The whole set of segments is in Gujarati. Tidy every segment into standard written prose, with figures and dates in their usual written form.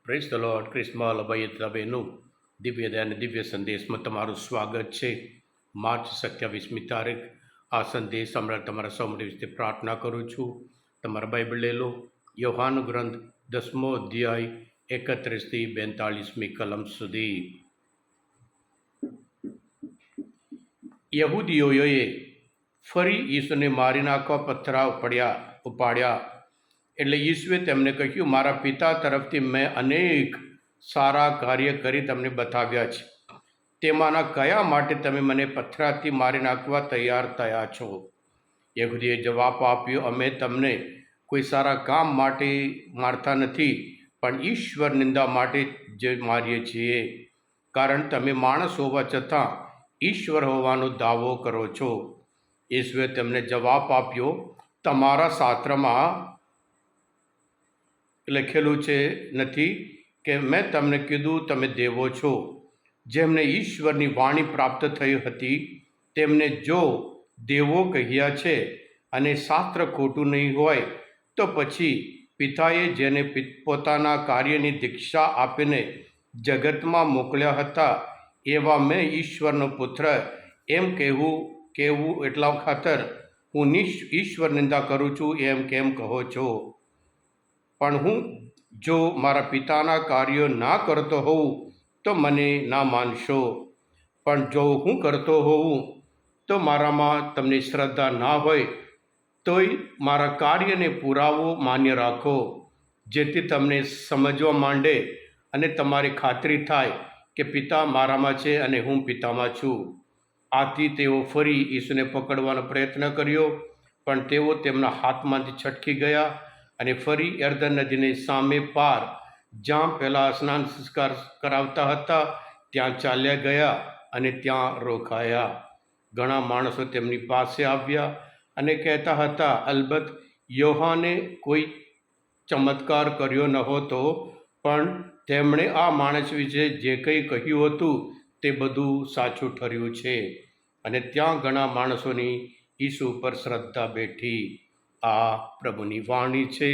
Praise the lord. ક્રિસ્મલ અભયતાબેનનું દિવ્ય અને દિવ્ય સંદેશમાં તમારું સ્વાગત છે. માર્ચ 27મી તારીખ. આ સંદેશ હમણાં તમારા સૌ માટે વિશે પ્રાર્થના કરું છું. તમારા બાઇબલ લઈ લો. યોહાન ગ્રંથ 10મો અધ્યાય 31થી 42મી કલમ સુધી. યહૂદીઓએ ફરી ઈસુને મારી નાખવા પથ્થરા ઉપાડ્યા. એટલે ઈસુએ તેમને કહ્યું, મારા પિતા તરફથી મેં અનેક સારા કાર્ય કરી તમને બતાવ્યા છે. તેમાંના કયા માટે તમે મને પથ્થરાથી મારી નાખવા તૈયાર થયા છો? યહૂદીએ જવાબ આપ્યો, અમે તમને કોઈ સારા કામ માટે મારતા નથી, પણ ઈશ્વર નિંદા માટે જ મારીએ છીએ. કારણ તમે માણસ હોવા છતાં ઈશ્વર હોવાનો દાવો કરો છો. ઈસુએ તેમને જવાબ આપ્યો, તમારા શાસ્ત્રમાં લખેલું છે નથી કે મેં તમને કીધું તમે દેવો છો? જેમને ઈશ્વરની વાણી પ્રાપ્ત થઈ હતી તેમને જો દેવો કહ્યા છે અને શાસ્ત્ર ખોટું નહીં હોય, તો પછી પિતાએ જેને પોતાના કાર્યની દીક્ષા આપીને જગતમાં મોકલ્યા હતા એવા મેં ઈશ્વરનો પુત્ર એમ કહેવું એટલા ખાતર હું ઈશ્વર નિંદા કરું છું એમ કેમ કહો છો? પણ હું જો મારા પિતાના કાર્યો ના કરતો હોઉં તો મને ના માનશો, પણ જો હું કરતો હોઉં તો મારામાં તમને શ્રદ્ધા ના હોય, તોય મારા કાર્યને પુરાવો માન્ય રાખો, જેથી તમને સમજવા માંડે અને તમારી ખાતરી થાય કે પિતા મારામાં છે અને હું પિતામાં છું. આથી તેઓ ફરી ઈસુને પકડવાનો પ્રયત્ન કર્યો, પણ તેઓ તેમના હાથમાંથી છટકી ગયા અને ફરી યર્દન નદીની સામે પાર, જ્યાં પહેલાં સ્નાન સંસ્કાર કરાવતા હતા, ત્યાં ચાલ્યા ગયા અને ત્યાં રોકાયા. ઘણા માણસો તેમની પાસે આવ્યા અને કહેતા હતા, અલબત્ત યોહાને કોઈ ચમત્કાર કર્યો નહોતો, પણ તેમણે આ માણસ વિશે જે કંઈ કહ્યું હતું તે બધું સાચું ઠર્યું છે. અને ત્યાં ઘણા માણસોની ઈસુ ઉપર શ્રદ્ધા બેઠી. આ પ્રભુની વાણી છે,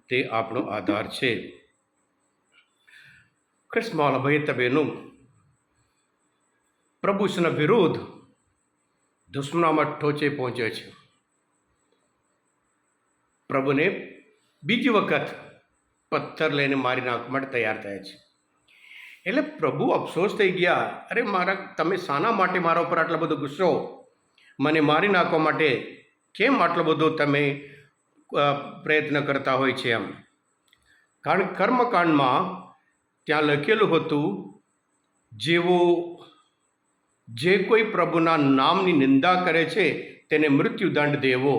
તે આપણો આધાર છે. ક્રિસ્મલ અભયતાબેનનું પ્રભુ ઈસુના વિરુદ્ધ દુશ્મનામાં ટોચે પહોંચે છે. પ્રભુને બીજી વખત પથ્થર લઈને મારી નાખવા માટે તૈયાર થયા છે. એટલે પ્રભુ અફસોસ થઈ ગયા, અરે તમે શાના માટે મારા ઉપર આટલો બધો ગુસ્સો, મને મારી નાખવા માટે કેમ આટલો બધો તમે પ્રયત્ન કરતા હોય છે એમ? કારણ કર્મકાંડમાં ત્યાં લખેલું હતું, જે કોઈ પ્રભુના નામની નિંદા કરે છે તેને મૃત્યુદંડ દેવો,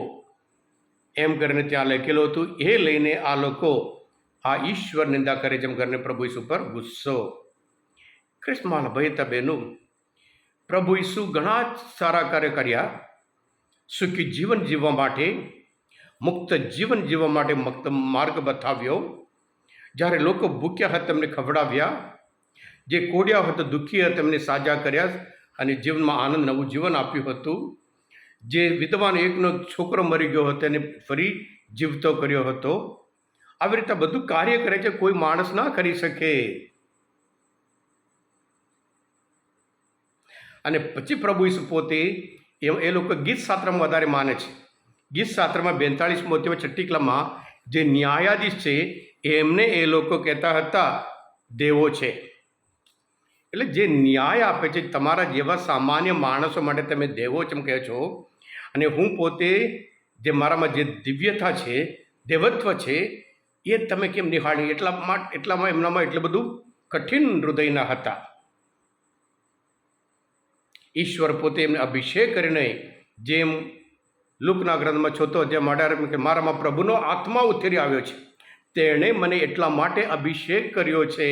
એમ કરીને ત્યાં લખેલું હતું. એ લઈને આ લોકો આ ઈશ્વર નિંદા કરે છે એમ કરીને પ્રભુ ઈસુ પર ગુસ્સો. ક્રિસ્મલ અભયતાબેનનું પ્રભુ ઈસુ ઘણા જ સારા કાર્ય કર્યા. સુખી જીવન જીવવા માટે, મુક્ત જીવન જીવવા માટે માર્ગ બતાવ્યો. જ્યારે લોકો ભૂખ્યા હતા તેમને ખવડાવ્યા, જે કોડિયા હતા દુઃખી હતા તેમને સાજા કર્યા અને જીવનમાં આનંદ નવું જીવન આપ્યું હતું. જે વિધવાનો એકનો છોકરો મરી ગયો હતો તેને ફરી જીવતો કર્યો હતો. આવી રીતે બધું કાર્ય કરે છે, કોઈ માણસ ના કરી શકે. અને પછી પ્રભુ ઈસુ પોતે એ લોકો ગીત શાસ્ત્રમાં વધારે માને છે. ગીત શાસ્ત્રમાં 42મો અધ્યાય 6ઠ્ઠી કલમમાં જે ન્યાયાધીશ છે એમને એ લોકો કહેતા હતા દેવો છે. એટલે જે ન્યાય આપે છે તમારા જેવા સામાન્ય માણસો માટે તમે દેવો છે એમ કહે છો. અને હું પોતે જે મારામાં જે દિવ્યતા છે, દેવત્વ છે, એ તમે કેમ નિહાળી? એટલામાં એમનામાં એટલું બધું કઠિન હૃદયના હતા. ઈશ્વર પોતે એમને અભિષેક કરીને, જેમ લુકના ગ્રંથમાં 6 અધ્યાય 18 કે મારામાં પ્રભુનો આત્મા ઉતરી આવ્યો છે, તેણે મને એટલા માટે અભિષેક કર્યો છે.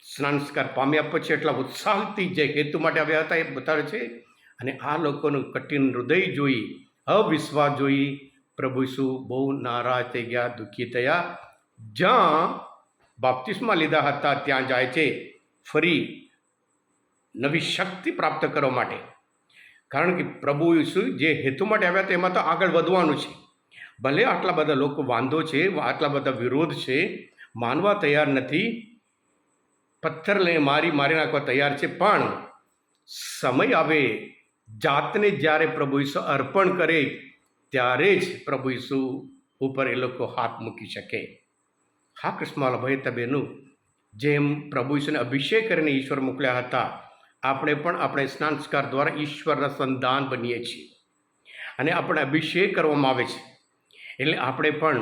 સંસ્કાર પામ્યા પછી એટલા ઉત્સાહથી જે હેતુ માટે આવ્યા હતા એ બતાવે છે. અને આ લોકોનું કઠિન હૃદય જોઈ, અવિશ્વાસ જોઈ પ્રભુ ઈસુ બહુ નારાજ થઈ ગયા, દુઃખી થયા. જ્યાં બાપ્તિસ્મા લીધા હતા ત્યાં જાય છે ફરી નવી શક્તિ પ્રાપ્ત કરવા માટે. કારણ કે પ્રભુ ઈસુ જે હેતુ માટે આવ્યા હતા એમાં તો આગળ વધવાનું છે. ભલે આટલા બધા લોકો વાંધો છે, આટલા બધા વિરોધ છે, માનવા તૈયાર નથી, પથ્થર લઈને મારી નાખવા તૈયાર છે, પણ સમય આવે, જાતને જ્યારે પ્રભુ ઈસુ અર્પણ કરે ત્યારે જ પ્રભુ ઈસુ ઉપર એ લોકો હાથ મૂકી શકે. હા કૃષ્ણવાલા ભાઈ તબેનું, જેમ પ્રભુ ઈસુને અભિષેક કરીને ઈશ્વર મોકલ્યા હતા, આપણે પણ આપણે સ્નાનસ્કાર દ્વારા ઈશ્વરના સંતાન બનીએ છીએ અને આપણે અભિષેક કરવામાં આવે છે. એટલે આપણે પણ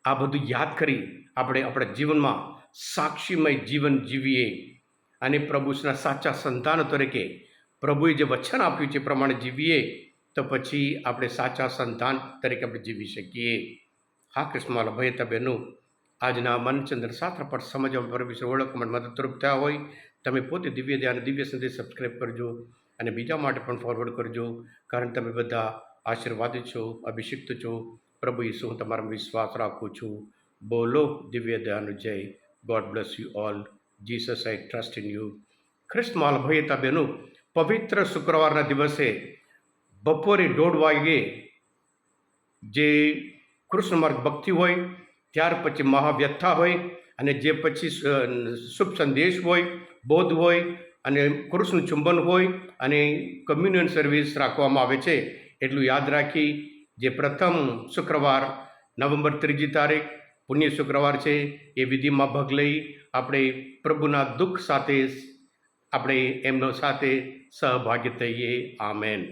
આ બધું યાદ કરી આપણે આપણા જીવનમાં સાક્ષીમય જીવન જીવીએ અને પ્રભુના સાચા સંતાનો તરીકે પ્રભુએ જે વચન આપ્યું છે પ્રમાણે જીવીએ, તો પછી આપણે સાચા સંતાન તરીકે આપણે જીવી શકીએ. હા કૃષ્ણવાલા ભાઈ તબેનું, આજના મનચંદ્ર શાસ્ત્ર પર સમજવામાં પરમેશ્વર ઓળખવામાં મદદરૂપ થયા હોય, તમે પોતે દિવ્ય ધ્યાન દિવ્ય સંદેશ સબસ્ક્રાઈબ કરજો અને બીજા માટે પણ ફોરવર્ડ કરજો, કારણ તમે બધા આશીર્વાદિત છો, અભિષિક્ત છો. પ્રભુ ઈસુ હું તમારામાં વિશ્વાસ રાખું છું. બોલો દિવ્ય ધ્યાન જય. God bless you all. Jesus I trust in you. ખ્રિસ્તમાલ ભાઈ બહેનું, પવિત્ર શુક્રવારના દિવસે બપોરે 1:30 વાગ્યે જે કૃષ્ણ માર્ગ ભક્તિ હોય, ત્યાર પછી મહાવ્યથા હોય અને જે પછી શુભ સંદેશ હોય, બોધ હોય અને કૃષ્ણ ચુંબન હોય અને કમ્યુનિયન સર્વિસ રાખવામાં આવે છે. એટલું યાદ રાખી, જે પ્રથમ શુક્રવાર નવેમ્બર 3જી તારીખ પુણ્ય શુક્રવાર છે, એ વિધિમાં ભાગ લઈ આપણે પ્રભુના દુઃખ સાથે આપણે એમનો સાથે સહભાગી થઈએ. આમેન.